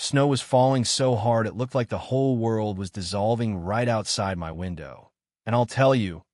Snow was falling so hard it looked like the whole world was dissolving right outside my window. And I'll tell you,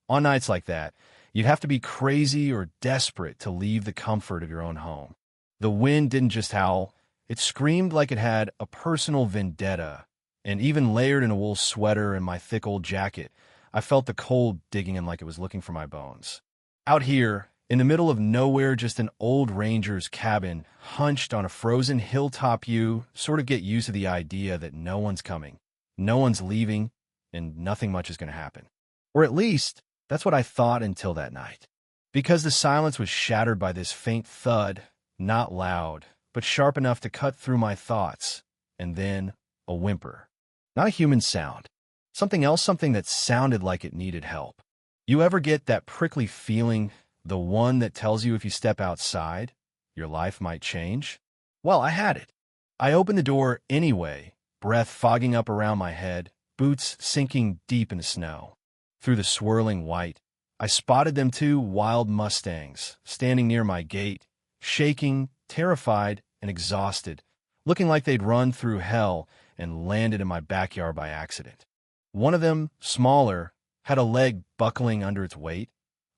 on nights like that, you'd have to be crazy or desperate to leave the comfort of your own home. The wind didn't just howl, it screamed like it had a personal vendetta, and even layered in a wool sweater and my thick old jacket, I felt the cold digging in like it was looking for my bones. Out here, in the middle of nowhere, just an old ranger's cabin, hunched on a frozen hilltop, you sort of get used to the idea that no one's coming, no one's leaving, and nothing much is going to happen. Or at least, that's what I thought until that night. Because the silence was shattered by this faint thud, not loud, but sharp enough to cut through my thoughts, and then a whimper. Not a human sound. Something else, something that sounded like it needed help. You ever get that prickly feeling, the one that tells you if you step outside, your life might change? Well, I had it. I opened the door anyway, breath fogging up around my head, boots sinking deep in the snow. Through the swirling white, I spotted them, 2 wild Mustangs, standing near my gate, shaking, terrified, and exhausted, looking like they'd run through hell and landed in my backyard by accident. One of them, smaller, had a leg buckling under its weight,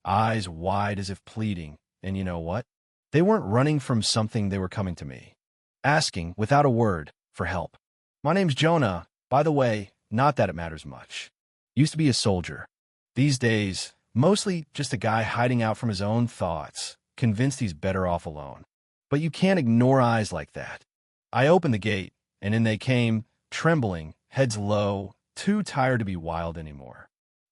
eyes wide as if pleading, and you know what? They weren't running from something, they were coming to me, asking, without a word, for help. My name's Jonah, by the way, not that it matters much. Used to be a soldier. These days, mostly just a guy hiding out from his own thoughts, convinced he's better off alone. But you can't ignore eyes like that. I opened the gate, and in they came, trembling, heads low, too tired to be wild anymore.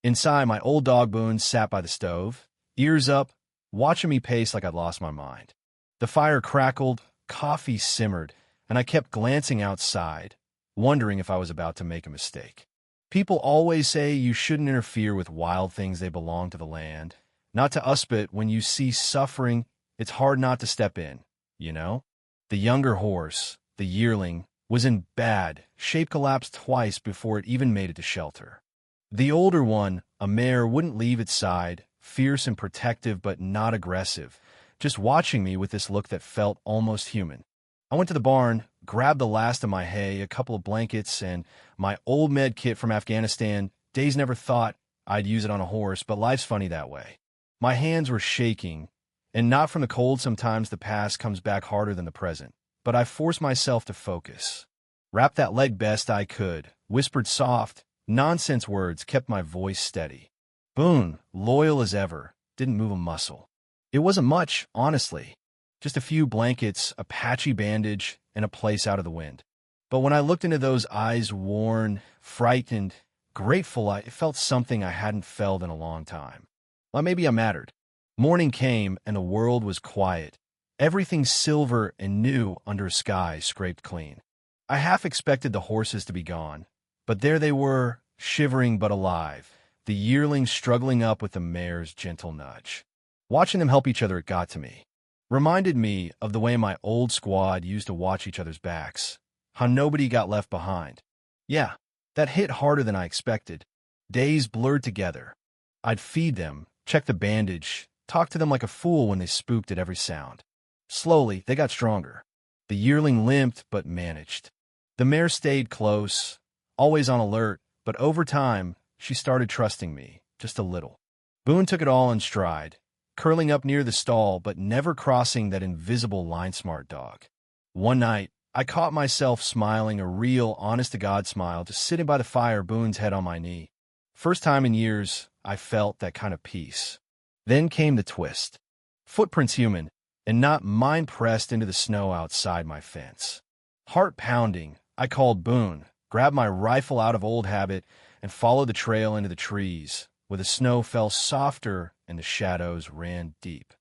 Inside, my old dog Boone sat by the stove, ears up, watching me pace like I'd lost my mind. The fire crackled, coffee simmered, and I kept glancing outside, wondering if I was about to make a mistake. People always say you shouldn't interfere with wild things, they belong to the land. Not to us, but when you see suffering, it's hard not to step in, you know? The younger horse, the yearling, was in bad shape, collapsed twice before it even made it to shelter. The older one, a mare, wouldn't leave its side, fierce and protective but not aggressive, just watching me with this look that felt almost human. I went to the barn, grabbed the last of my hay, a couple of blankets, and my old med kit from Afghanistan. Days never thought I'd use it on a horse, but life's funny that way. My hands were shaking, and not from the cold. Sometimes the past comes back harder than the present. But I forced myself to focus. Wrapped that leg best I could, whispered soft, nonsense words, kept my voice steady. Boone, loyal as ever, didn't move a muscle. It wasn't much, honestly. Just a few blankets, a patchy bandage, and a place out of the wind. But when I looked into those eyes, worn, frightened, grateful, I felt something I hadn't felt in a long time. Well, maybe I mattered. Morning came, and the world was quiet. Everything silver and new under a sky scraped clean. I half expected the horses to be gone, but there they were, shivering but alive, the yearling struggling up with the mare's gentle nudge. Watching them help each other, it got to me. Reminded me of the way my old squad used to watch each other's backs, how nobody got left behind. Yeah, that hit harder than I expected. Days blurred together. I'd feed them, check the bandage, talk to them like a fool when they spooked at every sound. Slowly, they got stronger. The yearling limped but managed. The mare stayed close, always on alert, but over time, she started trusting me, just a little. Boone took it all in stride, curling up near the stall but never crossing that invisible line-smart dog. One night, I caught myself smiling, a real, honest-to-God smile, just sitting by the fire, Boone's head on my knee. First time in years, I felt that kind of peace. Then came the twist. Footprints human, and not mine, pressed into the snow outside my fence. Heart pounding, I called Boone, grabbed my rifle out of old habit, and followed the trail into the trees, where the snow fell softer and the shadows ran deep.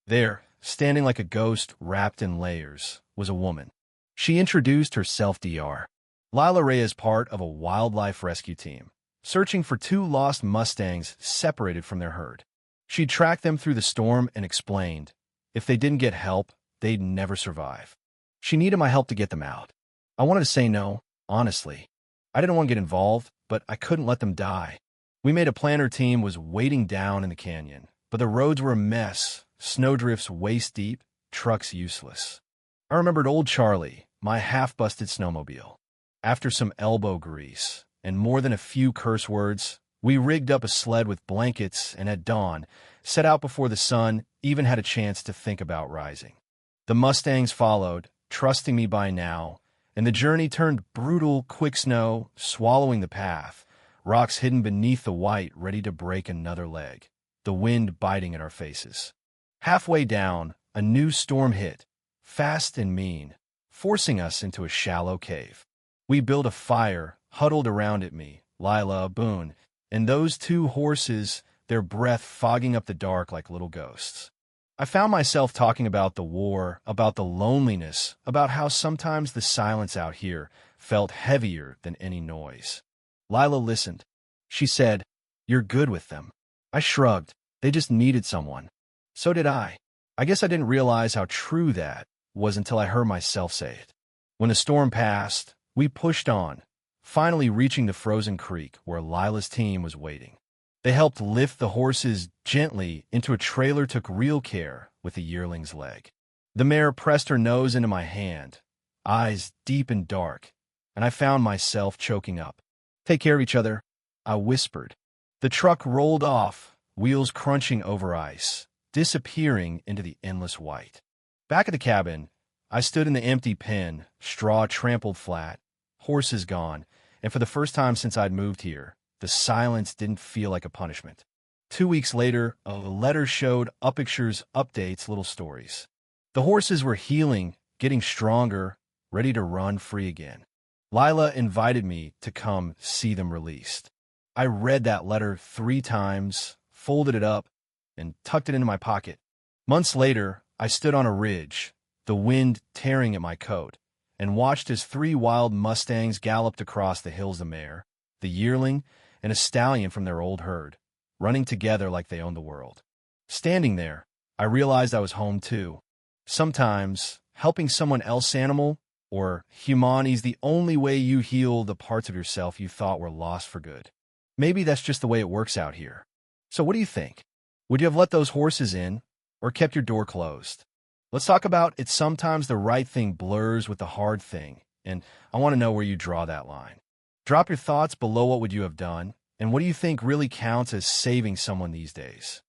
There, standing like a ghost wrapped in layers, was a woman. She introduced herself, Dr. Lila Ray, as part of a wildlife rescue team, searching for 2 lost Mustangs separated from their herd. She'd tracked them through the storm and explained, if they didn't get help, they'd never survive. She needed my help to get them out. I wanted to say no, honestly. I didn't want to get involved, but I couldn't let them die. We made a plan. Her team was wading down in the canyon, but the roads were a mess, snowdrifts waist deep, trucks useless. I remembered old Charlie, my half-busted snowmobile. After some elbow grease and more than a few curse words, we rigged up a sled with blankets and at dawn, set out before the sun even had a chance to think about rising. The Mustangs followed, trusting me by now, and the journey turned brutal, quick snow, swallowing the path, rocks hidden beneath the white ready to break another leg, the wind biting at our faces. Halfway down, a new storm hit, fast and mean, forcing us into a shallow cave. We built a fire, huddled around it me, Little Boon, and those two horses, their breath fogging up the dark like little ghosts. I found myself talking about the war, about the loneliness, about how sometimes the silence out here felt heavier than any noise. Lila listened. She said, "You're good with them." I shrugged. They just needed someone. So did I. I guess I didn't realize how true that was until I heard myself say it. When the storm passed, we pushed on, finally reaching the frozen creek where Lila's team was waiting. They helped lift the horses gently into a trailer, took real care with the yearling's leg. The mare pressed her nose into my hand, eyes deep and dark, and I found myself choking up. "Take care of each other," I whispered. The truck rolled off, wheels crunching over ice, disappearing into the endless white. Back at the cabin, I stood in the empty pen, straw trampled flat, horses gone, and for the first time since I'd moved here, the silence didn't feel like a punishment. 2 weeks later, a letter showed pictures, updates, little stories. The horses were healing, getting stronger, ready to run free again. Lila invited me to come see them released. I read that letter 3 times, folded it up, and tucked it into my pocket. Months later, I stood on a ridge, the wind tearing at my coat, and watched as 3 wild Mustangs galloped across the hills, the mare, the yearling, and a stallion from their old herd, running together like they owned the world. Standing there, I realized I was home too. Sometimes, helping someone else's animal, or humani, is the only way you heal the parts of yourself you thought were lost for good. Maybe that's just the way it works out here. So what do you think? Would you have let those horses in, or kept your door closed? Let's talk about it. Sometimes the right thing blurs with the hard thing, and I want to know where you draw that line. Drop your thoughts below. What would you have done? And what do you think really counts as saving someone these days?